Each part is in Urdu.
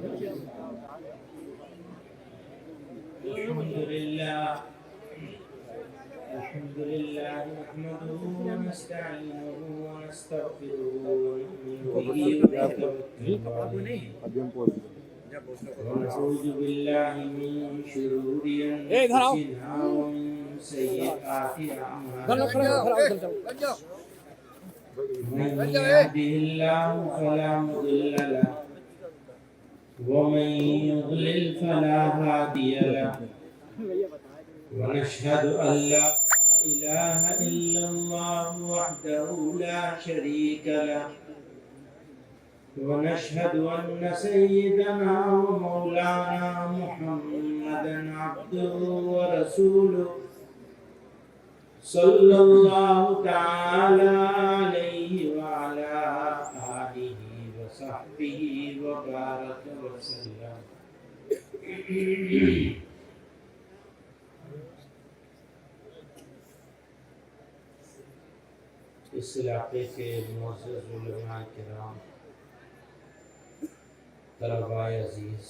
الحمد لله نحمده ونستعينه ونستغفره ونؤمن به ونتوكل ونعوذ بالله من شرور أنفسنا ومن سيئات أعمالنا من يهده الله فلا مضل له ومن يضلل فلا هادي له ونشهد أن لا إله إلا الله وحده لا شريك له ونشهد أن سيدنا ومولانا محمدا عبده ورسوله صلى الله تعالى عليه وعلى آله وصحبه وبارك وسلم. اس علاقے کے معزز علماء کرام، طلباء عزیز،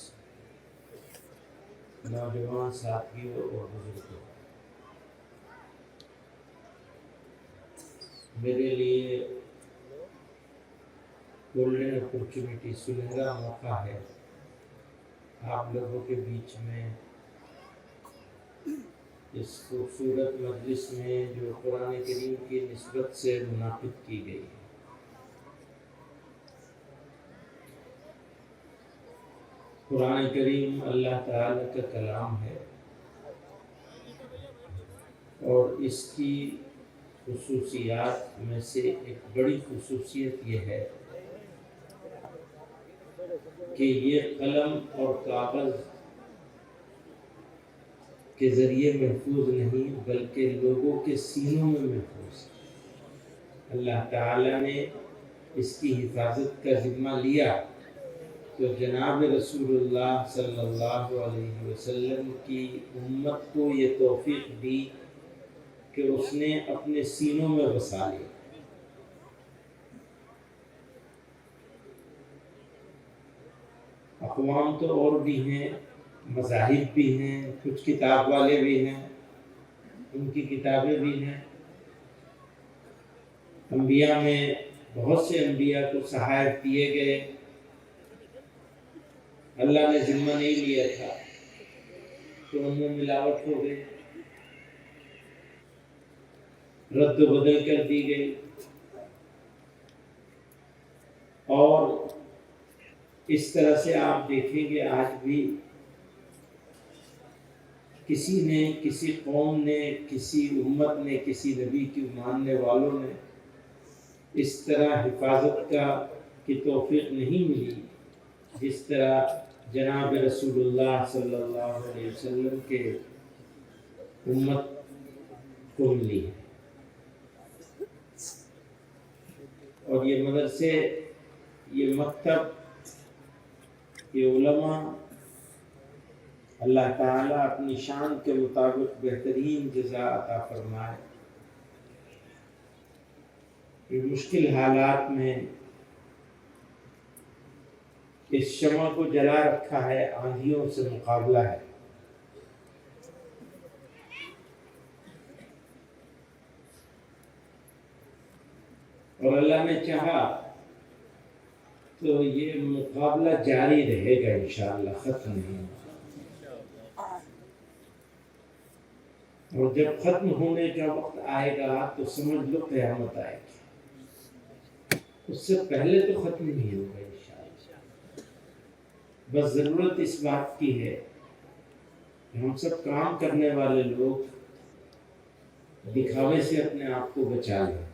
نوجوان ساتھیوں اور بزرگوں، میرے لیے گولڈن اپرچونٹی، سنہرا موقع ہے آپ لوگوں کے بیچ میں اس خوبصورت مجلس میں جو قرآن کریم کی نسبت سے منعقد کی گئی ہے. قرآن کریم اللہ تعالی کا کلام ہے اور اس کی خصوصیات میں سے ایک بڑی خصوصیت یہ ہے کہ یہ قلم اور کاغذ کے ذریعے محفوظ نہیں بلکہ لوگوں کے سینوں میں محفوظ ہے. اللہ تعالیٰ نے اس کی حفاظت کا ذمہ لیا تو جناب رسول اللہ صلی اللہ علیہ وسلم کی امت کو یہ توفیق دی کہ اس نے اپنے سینوں میں بسا لیا. اقوام تو اور بھی ہیں، مذاہب بھی ہیں، کچھ کتاب والے بھی ہیں، ان کی کتابیں بھی ہیں. انبیاء میں بہت سے انبیاء کو صحائف دیے گئے، اللہ نے ذمہ نہیں لیا تھا تو ان میں ملاوٹ ہو گئی، رد و بدل کر دی گئی. اور اس طرح سے آپ دیکھیں گے آج بھی کسی نے، کسی قوم نے، کسی امت نے، کسی نبی کی ماننے والوں نے اس طرح حفاظت کی توفیق نہیں ملی جس طرح جناب رسول اللہ صلی اللہ علیہ وسلم کے امت کو ملی ہے. اور یہ مدرسے، یہ مکتب، یہ علماء، اللہ تعالیٰ اپنی شان کے مطابق بہترین جزا عطا فرمائے. یہ مشکل حالات میں اس شمع کو جلا رکھا ہے، آندھیوں سے مقابلہ ہے. اور اللہ نے چاہا تو یہ مقابلہ جاری رہے گا انشاءاللہ، ختم نہیں ہوگا. اور جب ختم ہونے کا وقت آئے گا تو سمجھ لو قیامت آئے گی. اس سے پہلے تو ختم نہیں ہوگا انشاءاللہ. بس ضرورت اس بات کی ہے کہ ہم سب کام کرنے والے لوگ دکھاوے سے اپنے آپ کو بچا لیں.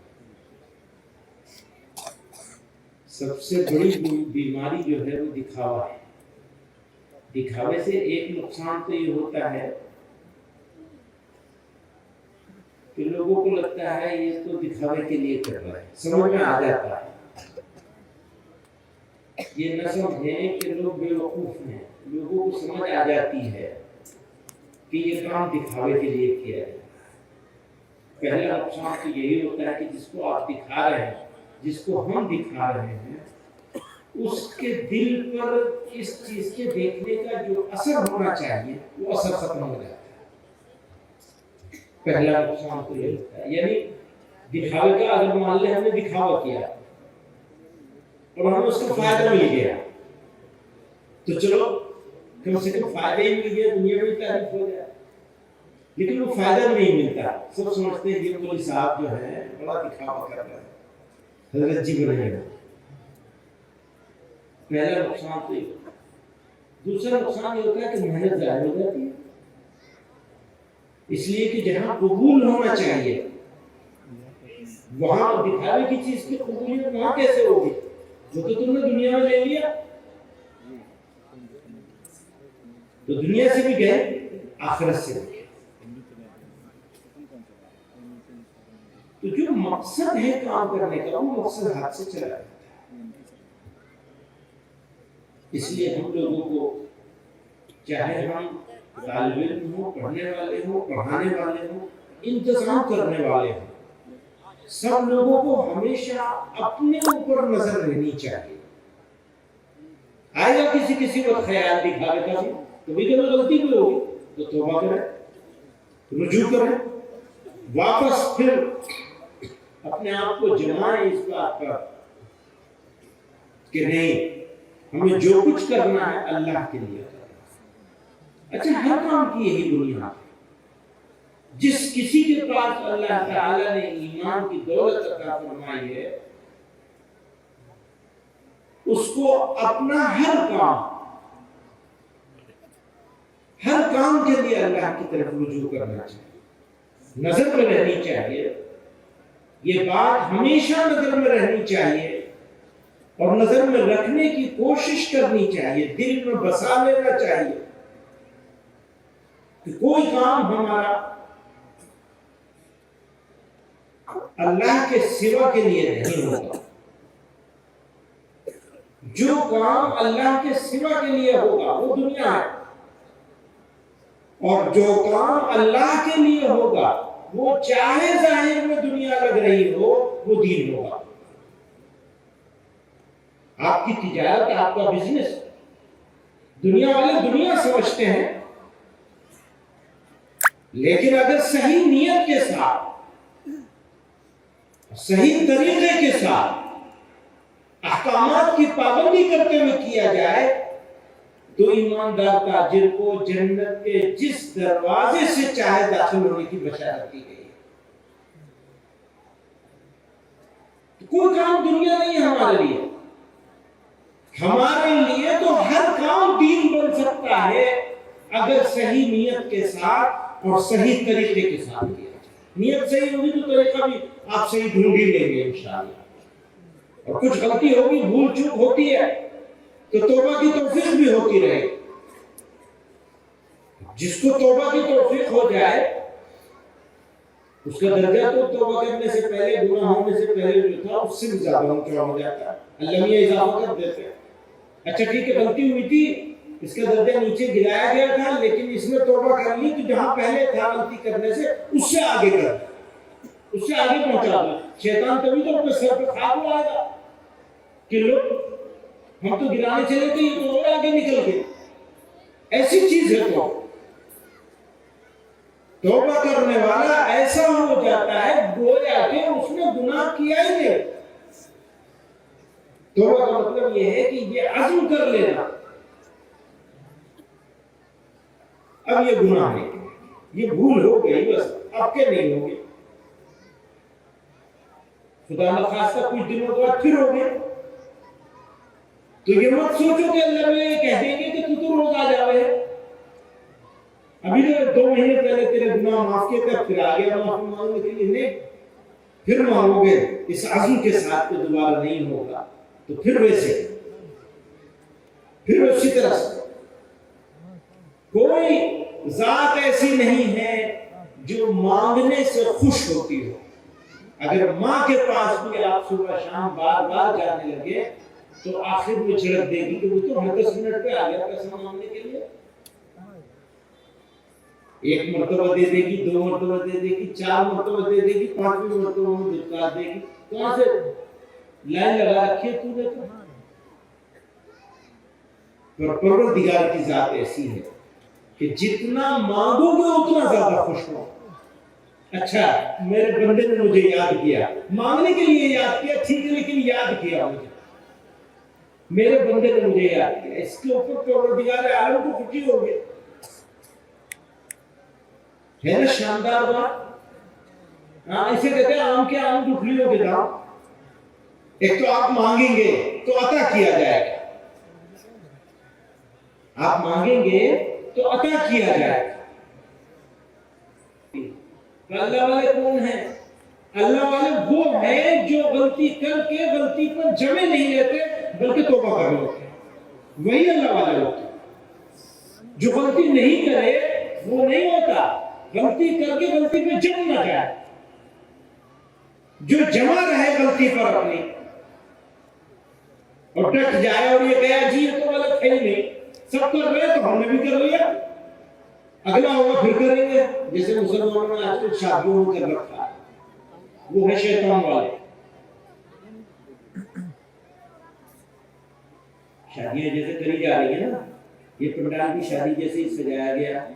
سب سے بڑی بیماری جو ہے وہ دکھاوا ہے. دکھاوے سے ایک نقصان تو یہ ہوتا ہے کہ لوگوں کو لگتا ہے یہ تو دکھاوے کے لیے کر رہا ہے، سمجھ میں آ جاتا ہے. یہ نہ سمجھیں کہ لوگ بے وقوف ہیں، لوگوں کو سمجھ آ جاتی ہے کہ یہ کام دکھاوے کے لیے کیا ہے. پہلا نقصان تو یہی ہوتا ہے کہ جس کو آپ دکھا رہے ہیں، جس کو ہم دکھا رہے ہیں، اس کے دل پر اس چیز کے دیکھنے کا جو اثر ہونا چاہیے وہ اثر ختم ہو جاتا ہے. پہلا نقصان تو یہ ہوتا ہے. یعنی دکھاوے کا، اگر مان لیں ہم نے دکھاوا کیا اور ہمیں اس کا فائدہ مل گیا تو چلو کم سے کم فائدہ ہی مل گیا، دنیا میں تعریف ہو گیا. لیکن وہ فائدہ نہیں ملتا. سب سمجھتے ہیں کہ کوئی صاحب جو ہے بڑا دکھاوا کر رہا ہے، حضرت جی بنے گا. پہلا نقصان تو یہ ہوتا ہے. دوسرا نقصان یہ ہوتا ہے کہ محنت ضائع ہو جاتی ہے. اس لیے کہ جہاں قبول ہونا چاہیے وہاں دکھاوے کی چیز کی قبولیت وہاں کیسے ہوگی؟ جو تو تم نے دنیا میں لے لیا تو دنیا سے بھی گئے، آخرت سے بھی گئے. تو جو مقصد ہے کام کرنے کا وہ مقصد ہاتھ سے چلا جاتا ہے. اس لیے ہم لوگوں کو چاہے ہم طالب علم ہوں، پڑھنے والے ہوں، پڑھانے والے ہوں، انتظام کرنے والے ہوں، سب لوگوں کو ہمیشہ اپنے اوپر نظر رہنی چاہیے. آئے گا کسی وقت خیال دکھاوے کا بھی، کبھی کبھی غلطی بھی ہوگی تو توبہ کریں، رجوع کریں، واپس پھر اپنے آپ کو جمائیں اس بات پر کہ نہیں، ہمیں جو کچھ کرنا ہے اللہ کے لیے. اچھا، ہر کام کی یہی بنیاد. جس کسی کے پاس اللہ تعالیٰ نے ایمان کی دولت عطا فرمائی ہے اس کو اپنا ہر کام کے لیے اللہ کی طرف رجوع کرنا چاہیے، نظر میں رہنی چاہیے. یہ بات ہمیشہ نظر میں رہنی چاہیے اور نظر میں رکھنے کی کوشش کرنی چاہیے، دل میں بسا لینا چاہیے کہ کوئی کام ہمارا اللہ کے سوا کے لیے نہیں ہوگا. جو کام اللہ کے سوا کے لیے ہوگا وہ دنیا ہے، اور جو کام اللہ کے لیے ہوگا وہ چاہے ظاہر میں دنیا لگ رہی ہو وہ دین ہوگا. آپ کی تجارت، آپ کا بزنس دنیا والے دنیا سمجھتے ہیں، لیکن اگر صحیح نیت کے ساتھ، صحیح طریقے کے ساتھ احکامات کی پابندی کرتے ہوئے کیا جائے تو ایماندار تاجر کو جنت کے جس دروازے سے چاہے داخل ہونے کی بشارت دی گئی ہے. کوئی کام دنیا نہیں ہے ہمارے لیے. ہمارے لیے تو ہر کام دین بن سکتا ہے اگر صحیح نیت کے ساتھ اور صحیح طریقے کے ساتھ کیا جائے. نیت صحیح ہوگی تو طریقہ بھی آپ صحیح ڈھونڈ ہی لیں گے انشاءاللہ. اور کچھ غلطی ہوگی، بھول چوک ہوتی ہے تو توبہ کی توفیق بھی ہوتی رہے. جس کو توبہ کی توفیق ہو جائے اس کا درجہ تو توبہ کرنے سے پہلے، گناہ ہونے سے پہلے جو تھا اس سے بھی زیادہ اونچا ہو جاتا ہے. اللہ میاں اضافہ کر دیتے ہیں. اچھا ٹھیک ہے، غلطی ہوئی تھی، اس کا درجہ نیچے گرایا گیا تھا، لیکن اس نے توبہ کر لی تو جہاں پہلے تھا غلطی کرنے سے اس سے آگے کر، اس سے آگے پہنچا دیا. شیطان تبھی تو اپنے سر پہ خاک اڑائے گا کہ لوگ ہم تو گرانے چلے تھے، یہ تو اور آگے نکل گئے. ایسی چیز ہے توبہ کرنے والا ایسا ہو جاتا ہے گویا کہ اس نے گناہ کیا ہی نہیں. توبہ کا مطلب یہ ہے کہ یہ عزم کر لینا اب یہ گناہ نہیں، یہ بھول ہو گئی، بس اب کے نہیں ہوگی. خدا نخواستہ کچھ دنوں کے بعد پھر ہو گئے تو یہ مت سوچو کہ اللہ میں یہ کہہ دیں گے کہ تو روز آ جاوے ہے، ابھی تو 2 مہینے پہلے تیرے گناہ معاف کیے تھے، پھر آ گیا معافی مانگنے کے لیے. نہیں، پھر مانگو گے اس عزم کے ساتھ کہ دوبارہ نہیں ہوگا تو پھر ویسے، پھر اسی طرح سے. کوئی ذات ایسی نہیں ہے جو مانگنے سے خوش ہوتی ہو. اگر ماں کے پاس بھی آپ صبح شام بار بار جانے لگے تو آخر میں جھڑک دے گی کہ وہ تو ہر 10 منٹ پہ آ گیا پیسہ مانگنے کے لیے. 1 مرتبہ دے دے گی، 2 مرتبہ دے دے گی، 4 مرتبہ دے دے گی، 5ویں مرتبہ میں دکھا دے گی. کہاں سے لائن لگا رکھی ہے تو نے؟ پر پروردگار کی ذات ایسی ہے کہ جتنا مانگو گے اتنا زیادہ خوش ہو. اچھا میرے بندے نے مجھے یاد کیا, مانگنے کے لیے یاد کیا ٹھیک ہے, لیکن یاد کیا مجھے, میرے بندے نے مجھے یاد کیا, اس کے اوپر پروردگار عالم کو خوشی ہوگی. ہے نا شاندار بات. ہاں اسے کہتے ہیں آم کے آم گٹھلیوں کے دام. ایک تو آپ مانگیں گے تو عطا کیا جائے گا, آپ مانگیں گے تو عطا کیا جائے گا. اللہ والے کون ہیں؟ اللہ والے وہ ہیں جو غلطی کر کے غلطی پر جمے نہیں لیتے بلکہ توبہ کر لیتے ہیں. وہی اللہ والے ہوتے ہیں. جو غلطی نہیں کرے وہ نہیں ہوتا, غلطی کر کے غلطی پہ جم نہ جائے, جو جمع رہے غلطی پر اپنی اور ڈٹ جائے اور یہ کہا جی یہ تو غلط ہے ہی نہیں, سب کر رہے تو ہم نے بھی کر لیا, اگلا ہوگا پھر کریں گے. جیسے مسلمانوں نے آج تک شادیوں میں کر رکھا ہے, وہ ہے شیطان والے. شادیاں جیسے کری جا رہی ہیں نا, یہ پنڈال کی شادی جیسے ہی سجایا گیا,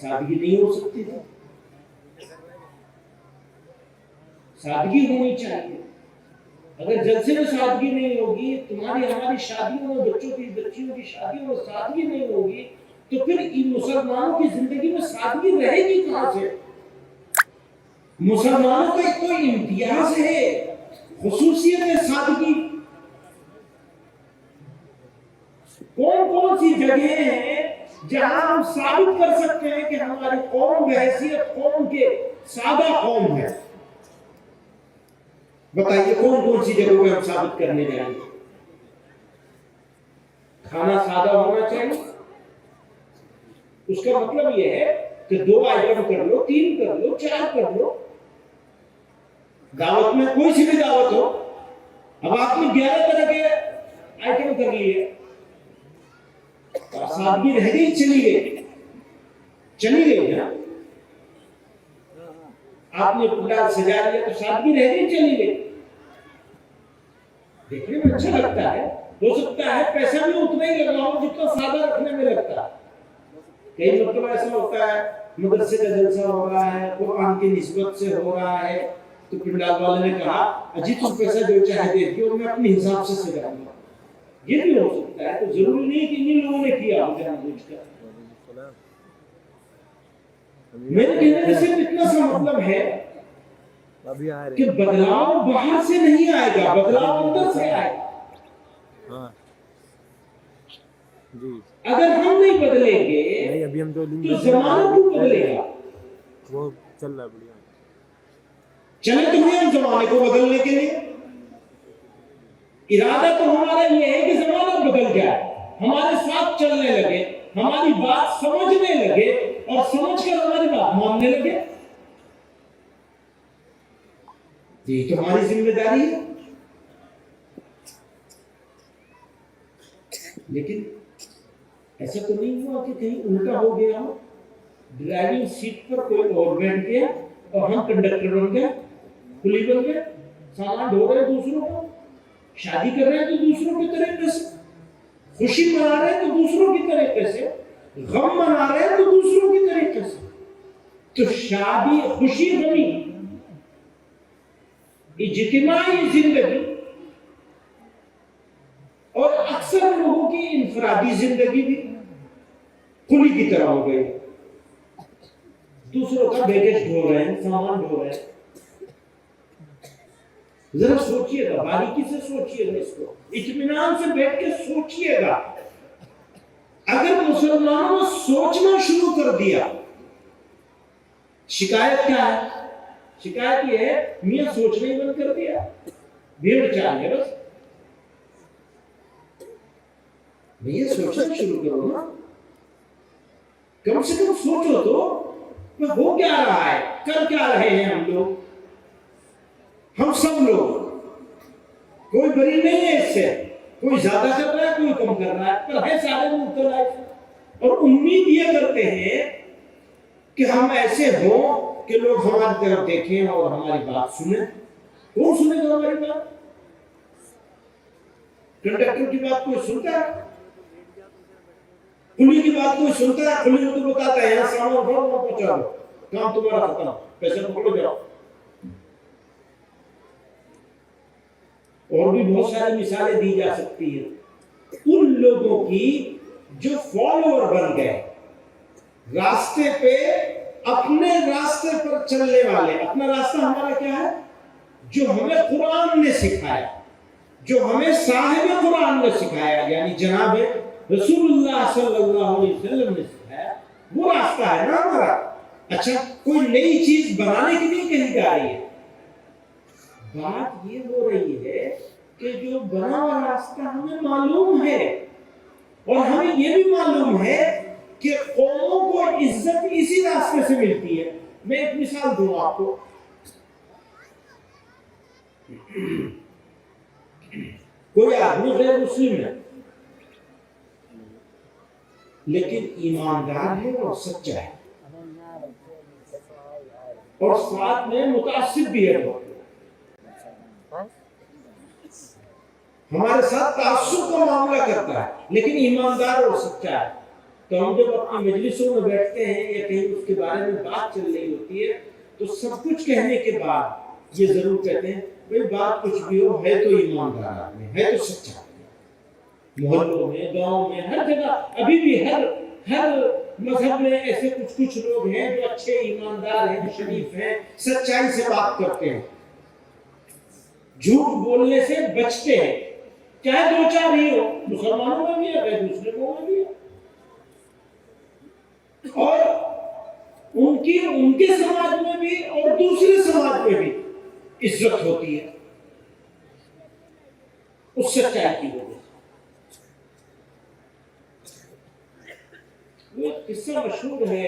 سادگی نہیں ہو سکتی تھی. سادگی ہونی چاہیے. اگر جلسے میں سادگی نہیں ہوگی, تمہاری ہماری شادیوں میں, بچوں کی بچیوں کی شادیوں میں سادگی نہیں ہوگی, تو پھر ان مسلمانوں کی زندگی میں سادگی رہے گی کہاں سے؟ مسلمانوں کا ایک تو امتیاز ہے, خصوصیت ہے سادگی. کون کون سی جگہیں ہیں جہاں ہم ثابت کر سکتے ہیں کہ ہماری قوم بحیثیت قوم کے سادہ قوم ہے؟ بتائیے کون کون سی جگہوں پہ ہم ثابت کرنے جائیں گے؟ کھانا سادہ ہونا چاہیے. اس کا مطلب یہ ہے کہ 2 آئٹم کر لو, 3 کر لو, 4 کر لو. دعوت میں کوئی سی بھی دعوت ہو, اب آپ نے 11 طرح کے آئٹم کر لیے, سادگی رہ گئی, چلی گئی نا. آپ نے پنڈال سجا لیا تو سادگی رہ گئی, چلی گئی. دیکھنے میں اچھا لگتا ہے, ہو سکتا ہے پیسہ بھی اتنا ہی لگاؤ جتنا سادہ رکھنے میں لگتا ہے. کئی مرتبہ ایسا ہوتا ہے مدرسے کا جلسہ ہو رہا ہے, قرآن کی نسبت سے ہو رہا ہے, تو پنڈال والے نے کہا اجی تم پیسہ جو چاہے دے دیو, میں اپنے حساب سے سجاؤں گا. یہ بھی ہو سکتا ہے. تو ضروری نہیں کہ ان لوگوں نے کیا ہو جان بوجھ کر. میرے کہنے سے اتنا سا مطلب ہے کہ بدلاؤ باہر سے نہیں آئے گا, بدلاؤ اندر سے آئے گا. اگر ہم نہیں بدلیں گے تو زمانہ کیوں بدلے گا؟ وہ چل رہا ہے بڑھیا. چلے تو ہم زمانے کو بدلنے کے لیے, ارادہ تو ہمارا یہ ہے کہ زمانہ بدل جائے, ہمارے ساتھ چلنے لگے, ہماری بات سمجھنے لگے, اور سمجھ کر ہماری بات ماننے لگے. یہ تو ہماری ذمہ داری ہے. لیکن ایسا تو نہیں ہوا کہ کہیں الٹا ہو گیا ہو, ڈرائیونگ سیٹ پر کوئی اور بیٹھ گیا اور ہم کنڈکٹر بن گئے, کلی بن گئے, سامان ڈھو رہے دوسروں کو, شادی کر رہے ہیں تو دوسروں کے طریقے سے, خوشی منا رہے ہیں تو دوسروں کی طریقے سے, غم منا رہے ہیں تو دوسروں کی طریقے سے. تو شادی, خوشی, غمی, اجتماعی زندگی اور اکثر لوگوں کی انفرادی زندگی بھی کلی کی طرح ہو گئی. دوسروں کا بیگیج ڈھو رہے ہیں, سامان ڈھو رہے ہیں. ذرا سوچئے گا, باریکی سے سوچئے گا, اس کو اطمینان سے بیٹھ کے سوچئے گا. اگر مسلمانوں نے سوچنا شروع کر دیا, شکایت کیا ہے؟ شکایت یہ ہے میاں سوچنا ہی بند کر دیا, بھیڑ چاہیے بس. بھیا سوچنا شروع کرو نا, کم سے کم سوچو تو ہو کیا رہا ہے, کر کیا رہے ہیں ہم لوگ. ہم سب لوگ, کوئی بری نہیں ہے اس سے, کوئی زیادہ کر رہا ہے, کوئی کم کر رہا ہے, پر ہے سارے مبتلا. اور امید یہ کرتے ہیں کہ ہم ایسے ہوں کہ لوگ ہماری طرف دیکھیں اور ہماری بات سنیں. کون سنے گا ہماری بات؟ کنڈکٹر کی بات کوئی سنتا ہے؟ کھلی کی بات کوئی سنتا ہے، کھلی کو تو بتاتا ہے یہاں سامان بھر پہنچا دو، کام تمہارا ختم، پیسے پکڑو جاؤ۔ اور بھی بہت ساری مثالیں دی جا سکتی ہیں ان لوگوں کی جو فالوور بن گئے، راستے پہ اپنے راستے پر چلنے والے۔ اپنا راستہ ہمارا کیا ہے؟ جو ہمیں قرآن نے سکھایا، جو ہمیں صاحب قرآن نے سکھایا، یعنی جناب رسول اللہ صلی اللہ علیہ وسلم نے سکھایا، وہ راستہ ہے نا ہمارا۔ اچھا، کوئی نئی چیز بنانے کے لیے کہیں جا رہی ہے، بات یہ ہو رہی ہے کہ جو بنا ہوا راستہ ہمیں معلوم ہے، اور ہمیں یہ بھی معلوم ہے کہ قوموں کو عزت اسی راستے سے ملتی ہے۔ میں ایک مثال دوں آپ کو، کوئی آدمی غیر مسلم ہے لیکن ایماندار ہے اور سچا ہے، اور ساتھ میں متعصب بھی ہے، ہمارے ساتھ تعصب کا معاملہ کرتا ہے لیکن ایماندار اور سچا ہے، تو ہم جب اپنی مجلسوں میں بیٹھتے ہیں یا کہیں اس کے بارے میں بات چل رہی ہوتی ہے تو سب کچھ کہنے کے بعد یہ ضرور کہتے ہیں بھئی بات کچھ بھی ہو، ہے تو ایماندار آدمی، ہے تو سچا آدمی۔ محلوں میں، گاؤں میں، ہر جگہ ابھی بھی ہر مذہب میں ایسے کچھ لوگ ہیں جو اچھے ایماندار ہیں، شریف ہیں، سچائی سے بات کرتے ہیں، جھوٹ بولنے سے بچتے ہیں، چاہے دو چار ہی ہو، مسلمانوں میں بھی ہے، غیر مسلموں میں بھی ہے، اور ان کے سماج میں بھی اور دوسرے سماج میں بھی عزت ہوتی ہے اس سچائی کی وجہ سے۔ وہ قصہ مشہور ہے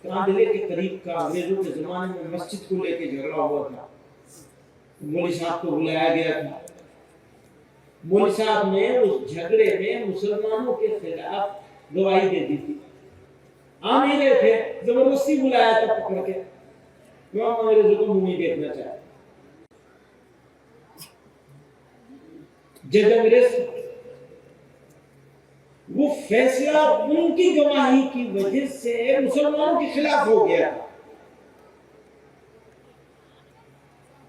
کاندلے کے قریب کا، انگریزوں کے زمانے میں مسجد کو لے کے جھگڑا ہوا تھا، مولوی صاحب کو بلایا گیا تھا، مولوی صاحب نے اس جھگڑے میں مسلمانوں کے خلاف گواہی دے دی تھی، آ نہیں رہے تھے، زبردستی بلایا تھا پکڑ کے، وہ انگریزوں کو منہ نہیں دیکھنا چاہتے۔ جج انگریز وہ فیصلہ ان کی گواہی کی وجہ سے مسلمانوں کے خلاف ہو گیا تھا،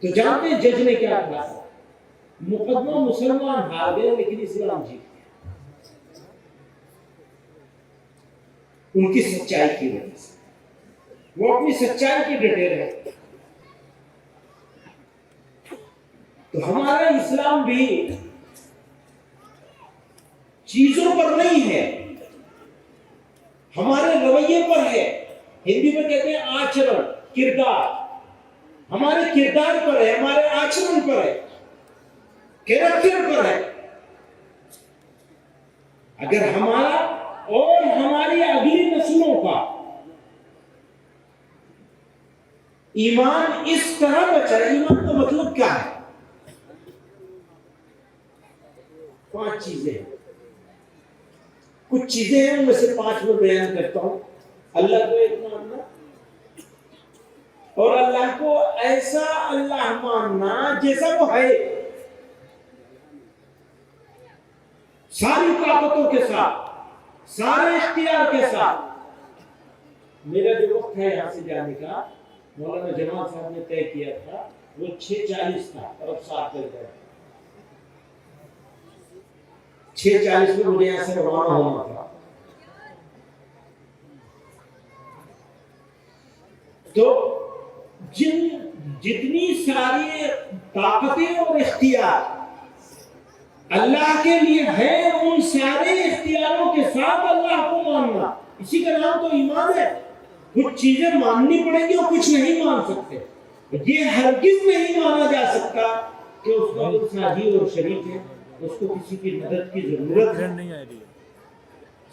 تو جانتے ہیں جج نے کیا کہا؟ مقدمہ مسلمان ہار گئے لیکن اسلام جیت گیا، ان کی سچائی کی وجہ سے، وہ اپنی سچائی کی ڈٹے رہے۔ تو ہمارا اسلام بھی چیزوں پر نہیں ہے، ہمارے رویے پر ہے، ہندی میں کہتے ہیں آچرن، کردار، ہمارے کردار پر ہے، ہمارے آچرن پر ہے، کریکٹر پر ہے۔ اگر ہمارا اور ہماری اگلی نسلوں کا ایمان اس طرح بچا، ایمان کا مطلب کیا ہے؟ 5 چیزیں ہیں، کچھ چیزیں ہیں ان میں سے 5 میں بیان کرتا ہوں۔ اللہ کو ایک ماننا، اور اللہ کو ایسا اللہ ماننا جیسا وہ ہے، ساری طاقتوں کے ساتھ، سارے اختیار کے ساتھ۔ میرا جو وقت ہے یہاں سے جانے کا، مولانا جمال صاحب نے طے کیا تھا، وہ 6:40 تھا، اور اب 7 بج گئے، 6:40 میں مجھے یہاں سے روانہ ہونا تھا۔ تو جتنی ساری طاقتیں اور اختیار اللہ کے لیے ہے، ان سارے اختیاروں کے ساتھ اللہ کو ماننا، اسی کا نام تو ایمان ہے۔ کچھ چیزیں ماننی پڑیں گی اور کچھ نہیں مان سکتے۔ یہ ہرگز نہیں مانا جا سکتا کہ اس کا کوئی ساجی اور شریک ہے، اس کو کسی کی مدد کی ضرورت ہے۔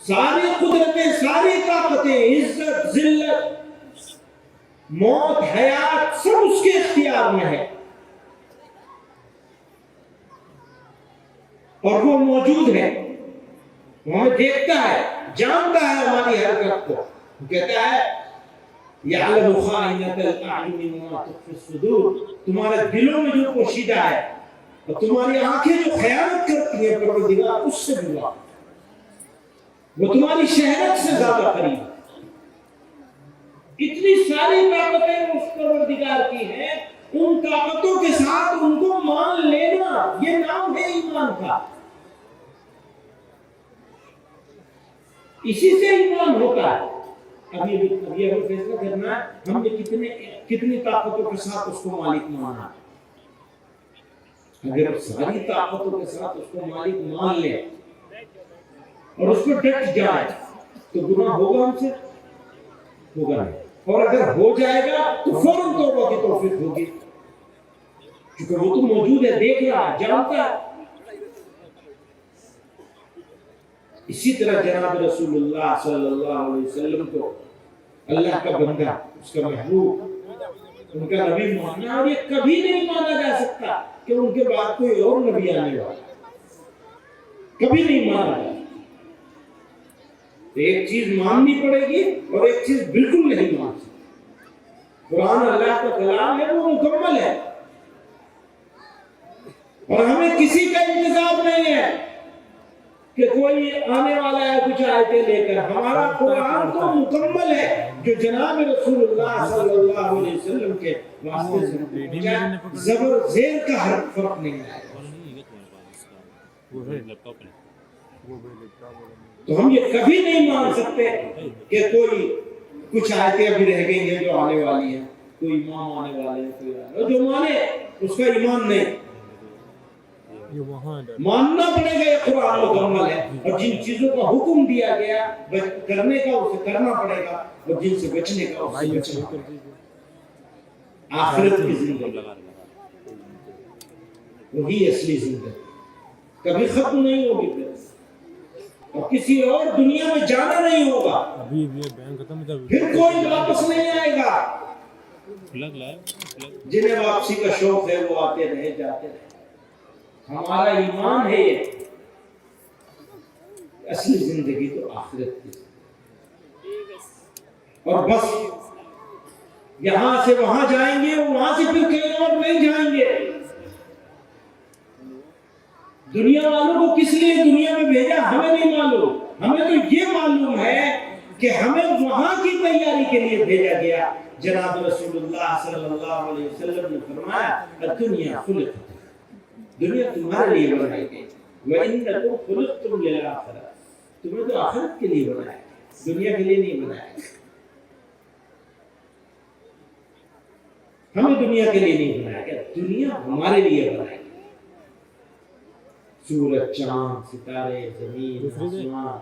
ساری قدرتیں، ساری طاقتیں، عزت، ذلت، موت، حیات، سب اس کے اختیار میں ہے، اور وہ موجود ہے، وہ ہمیں دیکھتا ہے، جانتا ہے ہماری حرکت کو۔ وہ کہتا ہے یعلم خائنۃ الاعین وما تخفی الصدور، تمہارے دلوں میں جو پوشیدہ ہے اور تمہاری آنکھیں جو خیانت کرتی ہیں، پروردگار اس سے بھی واقف۔ وہ تمہاری شہرت سے زیادہ قریب ہے. اتنی ساری طاقتیں اس پروردگار کی ہیں، ان طاقتوں کے ساتھ ان کو مان لینا، یہ نام ہے ایمان کا. اسی سے ایمان ہوتا ہے. ابھی ہمیں فیصلہ کرنا ہے ہم نے کتنی طاقتوں کے ساتھ اس کو مالک مانا. اگر ساری طاقتوں کے ساتھ اس کو مالک مان لے اور اس کو ڈٹ جائے تو گناہ ہوگا ہم سے؟ ہوگا نہیں. اور اگر ہو جائے گا تو فوراً توبہ کی توفیق ہوگی، کیونکہ وہ تو موجود ہے، دیکھ رہا ہے، جانتا ہے. اسی طرح جناب رسول اللہ صلی اللہ علیہ وسلم کو اللہ کا بندہ، اس کا محبوب، ان کا نبی ماننا، اور یہ کبھی نہیں مانا جا سکتا کہ ان کے بعد کوئی اور نبی آنے والا، کبھی نہیں مانا جا سکتا. ایک چیز ماننی پڑے گی اور ایک چیز بالکل نہیں مان سکتی. قرآن اللہ کا کلام ہے، وہ مکمل ہے، اور ہمیں کسی کا انتظار نہیں ہے کہ کوئی آنے والا ہے کچھ آیتیں لے کر. ہمارا قرآن تو مکمل ہے جو جناب رسول اللہ صلی اللہ علیہ وسلم کے واسطے سے زبر زیر کا حرف فرق نہیں ہے. تو ہم یہ کبھی نہیں مان سکتے کہ کوئی کچھ آیتیں ابھی رہ گئی ہیں جو آنے والی ہیں، کوئی امام آنے والے ہیں، کوئی آنے، جو مانے اس کا ایمان نہیں. ماننا پڑے گا، یہ قرآن مکمل ہے، اور جن چیزوں کا حکم دیا گیا کرنے کا اسے کرنا پڑے گا، اور جن سے بچنے کا اسے بچنا پڑے گا. آخرت کی زندگی وہی اصلی زندگی، کبھی ختم نہیں ہوگی، اور کسی اور دنیا میں جانا نہیں ہوگا، پھر کوئی واپس نہیں آئے گا. جنہیں واپسی کا شوق ہے وہ آتے رہے، جاتے رہے. ہمارا ایمان ہے یہ اصلی زندگی تو آخرت کی، اور بس یہاں سے وہاں جائیں گے، وہاں سے پھر کہیں اور نہیں جائیں گے. دنیا والوں کو کس لیے دنیا میں بھیجا ہمیں نہیں معلوم. ہمیں تو یہ معلوم ہے کہ ہمیں وہاں کی تیاری کے لیے بھیجا گیا. جناب رسول اللہ صلی اللہ علیہ وسلم نے فرمایا دنیا خلقت، دنیا تمہارے لیے بنائی گئی، وَإِنَّكُمْ خُلِقْتُمْ لِلْآخِرَةِ، تمہیں تو آخرت کے لیے بنایا گیا، دنیا کے لیے نہیں بنایا گیا. ہمیں دنیا کے لیے نہیں بنایا گیا، دنیا ہمارے لیے بنایا گیا. سورج، چاند، ستارے، زمین، آسمان،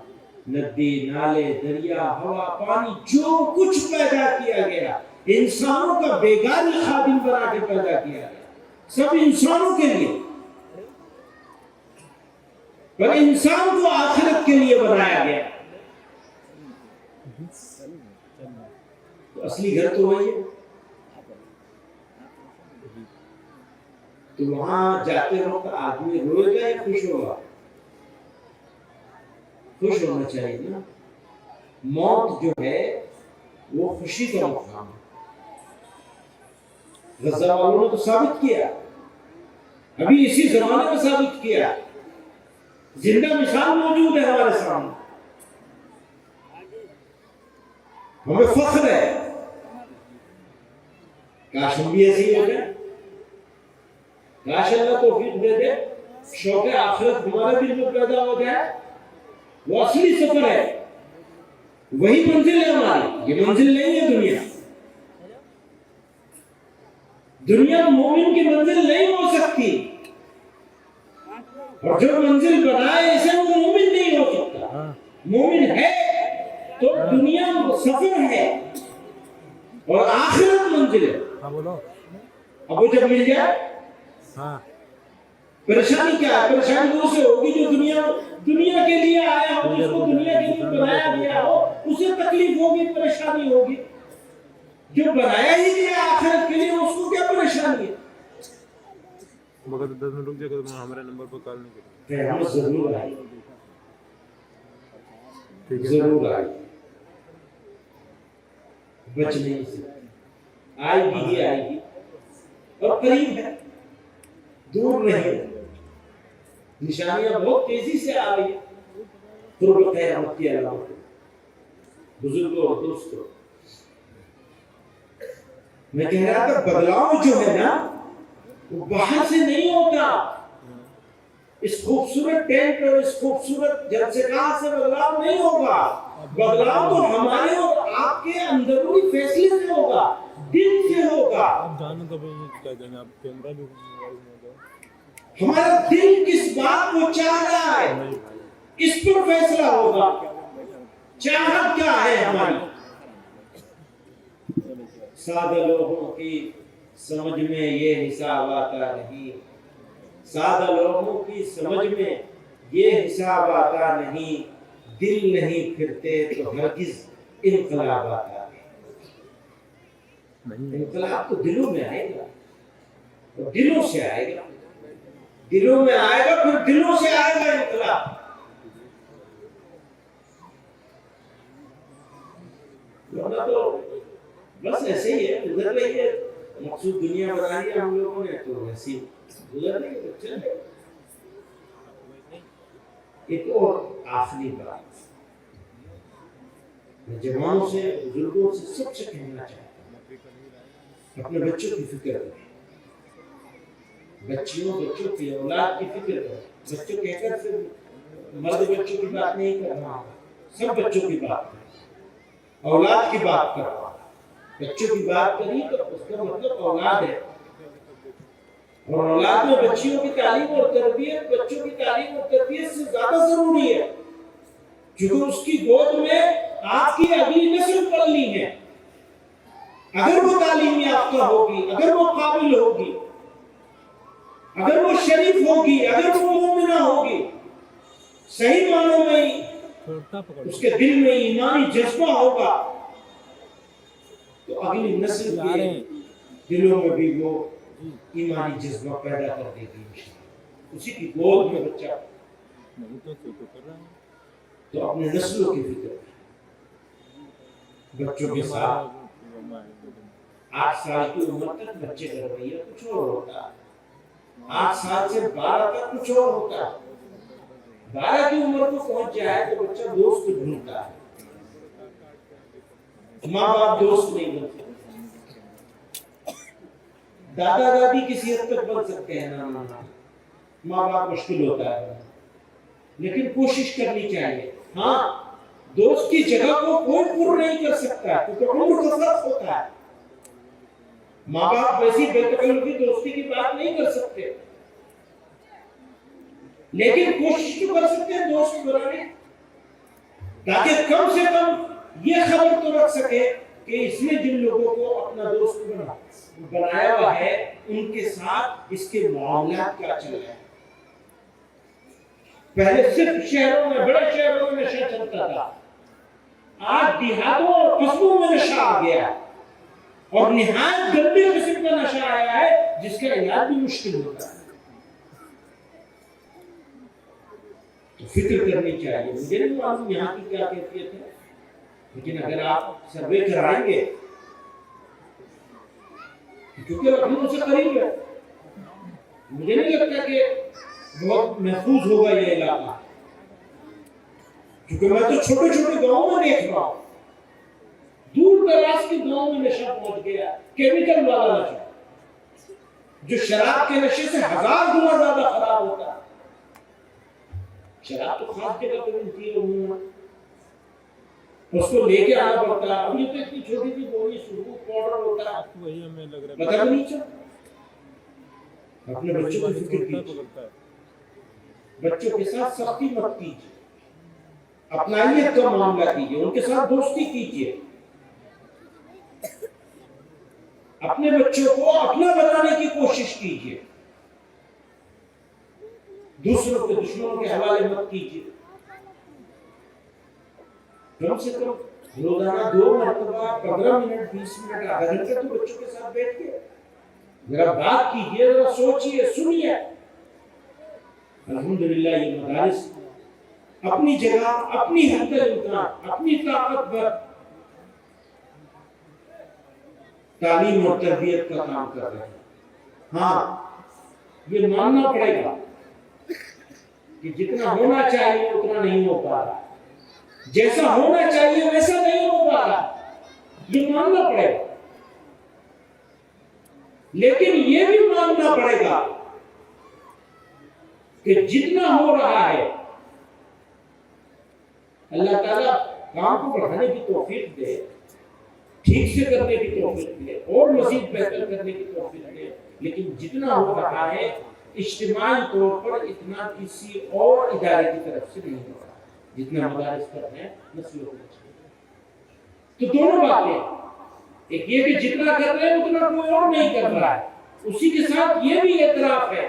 ندی، نالے، دریا، ہوا، پانی، جو کچھ پیدا کیا گیا انسانوں کا بیگاری خادم بنا کے پیدا کیا گیا، سب انسانوں کے لیے. پر انسان کو آخرت کے لیے بنایا گیا. تو اصلی گھر تو وہی ہے. تو وہاں جاتے وقت آدمی روئے گا یا خوش ہوگا؟ خوش ہونا چاہیے نا. موت جو ہے وہ خوشی کا مقام ہے. غزہ والوں نے تو ثابت کیا، ابھی اسی زمانے میں ثابت کیا، زندہ مثال موجود ہے ہمارے سامنے. ہمیں فخر ہے، کاش ہم بھی ایسے ہی ہو جائیں. کاش اللہ توفیق دے دے شوق آخرت ہمارے دل میں پیدا ہو جائے. وہ اصلی سفر ہے، وہی منزل ہے ہماری. یہ منزل نہیں ہے دنیا. دنیا مومن کی منزل نہیں ہو سکتی، اور جو منزل بنائے اسے وہ مومن نہیں ہو سکتا. مومن ہے تو دنیا سفر ہے اور آخرت منزل ہے. اب وہ جب مل جائے پریشانی کیا ہے؟ پریشانی وہ سے ہوگی جو دنیا کے لیے آیا ہو، جس کو دنیا کے لیے بنایا گیا ہو، اسے تکلیف ہوگی، پریشانی ہوگی. جو بنایا ہی گیا آخرت کے لیے اس کو کیا پریشانی ہے؟ مگر 10 منٹ رک جائے گا تو ہمارے نمبر پر کال نہیں کریں. قیامت ضرور آئی، ضرور آئی، بچ نہیں سکتی. آئے گی ہی آئے گی، اور قریب ہے، دور نہیں. نشانیاں بہت تیزی سے آ رہی ہیں. قرب قیامت کی علامت. بزرگوں اور دوستوں، میں کہہ رہا تھا بدلاؤ جو ہے نا وہ باہر سے نہیں ہوتا. اس خوبصورت ٹینٹ اور اس خوبصورت جلسے گاہ سے بدلاؤ نہیں ہوگا. بدلاؤ تو ہمارے اور آپ کے اندرونی فیصلے سے ہوگا، دل سے ہوگا. آپ جانو تو کیا کہیں آپ کیمرہ بھی ہمارا دل کس بات کو چاہ رہا ہے اس پر فیصلہ ہوگا. چاہت کیا ہے ہماری؟ سادہ لوگوں کی سمجھ میں یہ حساب آتا نہیں، سادہ لوگوں کی سمجھ میں یہ حساب آتا نہیں. دل نہیں پھرتے تو ہرگز انقلاب آتا نہیں. انقلاب تو دلوں میں آئے گا، تو دلوں سے آئے گا، دلوں میں آئے گا، پھر دلوں سے آئے گا انقلاب. تو بس ایسے ہی ہے، گزر رہی ہے. مقصود دنیا بنا دیا ہم لوگوں نے تو ایسی گزر رہی ہے. چلے ایک اور آخری بات میں جوانوں سے، بزرگوں سے، سب سے کہنا چاہتا ہوں، اپنے بچوں کی فکر کریں. بچوں کی اولاد کی فکر کریں. بچوں کہہ کر صرف مرد بچوں کی بات نہیں کر رہا ہوں، سب بچوں کی بات کریں، اولاد کی بات کر رہا ہوں. بچوں کی بات کری تو اس کا مطلب اولاد ہے، اور اولاد میں بچیوں کی تعلیم اور تربیت بچوں کی تعلیم اور تربیت سے زیادہ ضروری ہے، کیونکہ اس کی گود میں آپ کی اگلی نسل پلنی ہے. اگر وہ تعلیم یافتہ ہوگی، اگر وہ قابل ہوگی، اگر وہ شریف ہوگی، اگر وہ مومنہ ہوگی، صحیح معنوں میں اس کے دل میں ایمانی جذبہ ہوگا، تو اگلی نسل کے دلوں میں بھی وہ ایمانی جذبہ پیدا کر دے گی. اسی کی گود میں بچہ تو اپنے نسلوں کی فکر. بچوں کے ساتھ 8 سال کی عمر تک بچے کا رویہ کچھ اور ہوتا ہے، 8 سال سے 12 تک کچھ اور ہوتا ہے. 12 کی عمر کو پہنچ جائے تو بچہ دوست ڈھونڈتا ہے، ماں باپ دوست نہیں بنتے. دادا دادی کسی حد تک بن سکتے ہیں، ماں باپ مشکل ہوتا ہے، لیکن کوشش کرنی چاہیے. ہاں، دوست کی جگہ کو کوئی پر نہیں کر سکتا کیونکہ عمر کا فرق ہوتا ہے. ماں باپ ویسی بے تکلفی دوستی کی بات نہیں کر سکتے، لیکن کوشش تو کر سکتے ہیں دوست بنانے، تاکہ کم سے کم یہ خبر تو رکھ سکے کہ اس نے جن لوگوں کو اپنا دوست بنایا ہوا ہے ان کے ساتھ اس کے معاملات کیا چل رہے ہیں. پہلے صرف شہروں میں، بڑے شہروں میں نشہ چلتا تھا، آج دیہاتوں اور قصبوں میں نشہ آ گیا اور نہایت گندے قسم کا نشہ آیا ہے جس کا علاج بھی مشکل ہوتا ہے. تو فکر کرنی چاہیے. مجھے نہیں معلوم یہاں کی کیا کیفیت ہے، لیکن اگر آپ سروے کرائیں گے، کیونکہ لکھنؤ سے قریب ہے، مجھے نہیں لگتا کہ بہت محفوظ ہوگا یہ علاقہ، کیونکہ میں تو چھوٹے چھوٹے گاؤں میں دیکھ رہا ہوں، دور دراز کے گاؤں میں نشہ پہنچ گیا، کیمیکل والا نشہ جو شراب کے نشے سے 1000 گنا زیادہ خراب ہوتا ہے. شراب تو خاص جگہ پہ ملتی ہے عموماً، اس کو لے کے آنا پڑتا ہے. ابھی تو اتنی چھوٹی سی گولی سرخ پاؤڈر ہوتا ہے، وہی ہمیں لگ رہا ہے پتہ نہیں چلتا. اپنے بچوں کی فکر کیجیے، بچوں کے ساتھ سختی مت کیجیے، اپنائیت کا معاملہ کیجیے، ان کے ساتھ دوستی کیجیے. اپنے بچوں کو اپنا بنانے کی کوشش کیجیے، دوسروں کے دشمنوں کے حوالے مت کیجیے. کم سے کم روزانہ 2 مرتبہ 15 منٹ 20 منٹ آدھا گھنٹہ تو بچوں کے ساتھ بیٹھ کے ذرا بات کیجیے، ذرا سوچیے، سنیے. الحمدللہ یہ مدارس اپنی جگہ، اپنی حد امکان، اپنی طاقت پر تعلیم اور تربیت کا کام کر رہے ہیں. ہاں، یہ ماننا پڑے گا کہ جتنا ہونا چاہیے اتنا نہیں ہو پا رہا. جیسا ہونا چاہیے ویسا نہیں ہو پا رہا، یہ ماننا پڑے گا، لیکن یہ بھی ماننا پڑے گا کہ جتنا ہو رہا ہے اللہ تعالیٰ کام کو بڑھانے کی توفیق دے، ٹھیک سے کرنے کی توفیق دے اور مزید بہتر کرنے کی توفیق دے، لیکن جتنا ہو رہا ہے اجتماعی طور پر اتنا کسی اور ادارے کی طرف سے نہیں ہو رہا جتنا مدارس پر ہے نسلوں کو بچانے۔ تو دونوں باتیں، ایک یہ کہ جتنا کر رہے ہیں اتنا کوئی اور نہیں کر رہا ہے، اسی کے ساتھ یہ بھی اعتراف ہے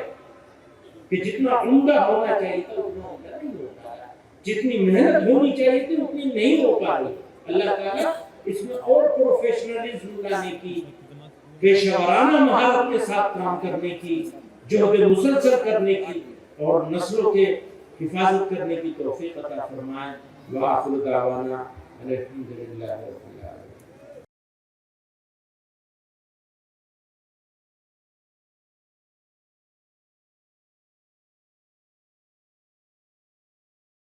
کہ جتنا عمدہ ہونا چاہیے تھا اتنا عمدہ نہیں ہو پا رہا، جتنی محنت ہونی چاہیے تھی اتنی نہیں ہو پا رہی۔ اللہ تعالیٰ اس میں اور پروفیشنلزم لانے کی، پیشہ ورانہ مہارت کے ساتھ کام کرنے کی، جہد مسلسل کرنے کی اور نسلوں کے حفاظت کرنے کی توفیق عطا فرمائے۔ وآخر دعوانا الحمدللہ رب العالمین۔